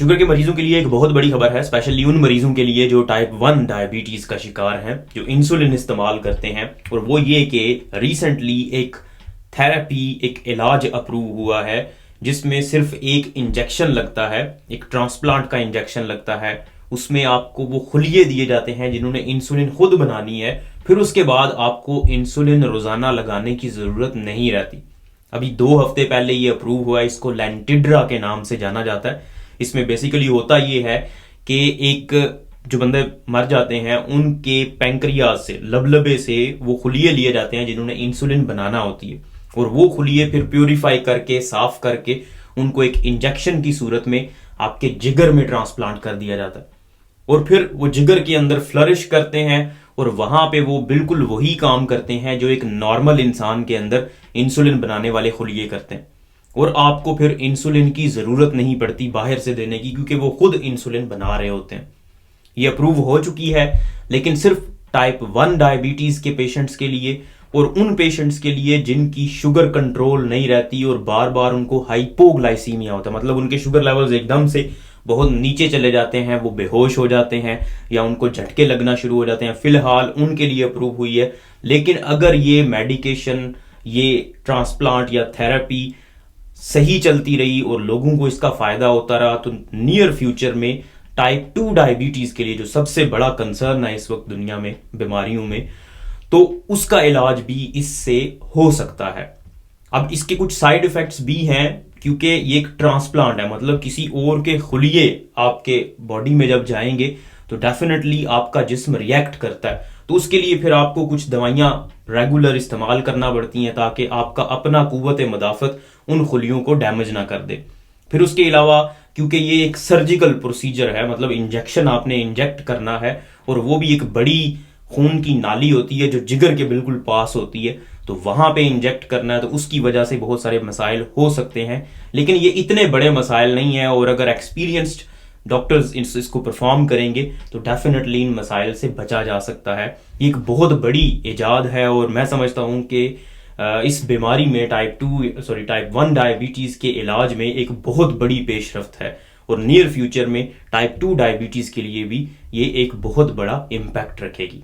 Sugar के मरीजों के लिए एक बहुत बड़ी खबर है, स्पेशली उन मरीजों के लिए जो टाइप 1 डायबिटीज का शिकार हैं, जो इंसुलिन इस्तेमाल करते हैं। और वो ये कि रिसेंटली एक थेरेपी, एक इलाज अप्रूव हुआ है जिसमें सिर्फ एक इंजेक्शन लगता है, एक ट्रांसप्लांट का इंजेक्शन लगता है। उसमें आपको वो खुलिये दिए जाते हैं जिन्होंने इंसुलिन खुद बनानी है, फिर उसके बाद आपको इंसुलिन रोजाना लगाने की जरूरत नहीं रहती। अभी 2 हफ्ते पहले ये अप्रूव हुआ, इसको लैंटिड्रा के नाम से जाना जाता है। इसमें बेसिकली होता ये है कि एक जो बंदे मर जाते हैं उनके पैंक्रियाज से, लबलबे से वो खुलिये लिए जाते हैं जिन्होंने इंसुलिन बनाना होती है, और वो खुलिये फिर प्यूरिफाई करके, साफ करके उनको एक इंजेक्शन की सूरत में आपके जिगर में ट्रांसप्लांट कर दिया जाता है। और फिर वो जिगर के अंदर फ्लरिश करते हैं और वहां पे वो बिल्कुल वही काम करते हैं जो एक नॉर्मल इंसान के अंदर इंसुलिन बनाने वाले खुलिये करते हैं। और आपको फिर इंसुलिन की जरूरत नहीं पड़ती बाहर से देने की, क्योंकि वो खुद इंसुलिन बना रहे होते हैं। ये अप्रूव हो चुकी है, लेकिन सिर्फ टाइप 1 डायबिटीज के पेशेंट्स के लिए और उन पेशेंट्स के लिए जिनकी शुगर कंट्रोल नहीं रहती और बार बार उनको हाइपोग्लाइसीमिया होता है, मतलब उनके शुगर लेवल्स एकदम से बहुत नीचे चले जाते हैं, वो बेहोश हो जाते हैं या उनको झटके लगना शुरू हो जाते हैं। फिलहाल उनके लिए अप्रूव हुई है। लेकिन अगर ये मेडिकेशन, ये ट्रांसप्लांट या थेरेपी सही चलती रही और लोगों को इसका फायदा होता रहा, तो नियर फ्यूचर में टाइप 2 डायबिटीज के लिए जो सबसे बड़ा कंसर्न है इस वक्त दुनिया में बीमारियों में, तो उसका इलाज भी इससे हो सकता है। अब इसके कुछ साइड इफेक्ट्स भी हैं, क्योंकि ये एक ट्रांसप्लांट है, मतलब किसी और के खुलिये आपके बॉडी में जब जाएंगे तो डेफिनेटली आपका जिस्म रिएक्ट करता है। तो उसके लिए फिर आपको कुछ दवाइयां रेगुलर इस्तेमाल करना पड़ती हैं ताकि आपका अपना कुव्वत मदाफत उन खुलियों को डैमेज ना कर दे। फिर उसके अलावा क्योंकि ये एक सर्जिकल प्रोसीजर है, मतलब इंजेक्शन आपने इंजेक्ट करना है, और वो भी एक बड़ी खून की नाली होती है जो जिगर के बिल्कुल पास होती है, तो वहां पे इंजेक्ट करना है, तो उसकी वजह से बहुत सारे मसाइल हो सकते हैं। लेकिन ये इतने बड़े मसाइल नहीं है, और अगर एक्सपीरियंस्ड डॉक्टर्स इसको परफॉर्म करेंगे तो डेफिनेटली इन मसाइल से बचा जा सकता है। ये एक बहुत बड़ी इजाद है, और मैं समझता हूं कि इस बीमारी में टाइप 1 डायबिटीज के इलाज में एक बहुत बड़ी पेशरफ्त है, और नियर फ्यूचर में टाइप 2 डायबिटीज के लिए भी ये एक बहुत बड़ा इम्पैक्ट रखेगी।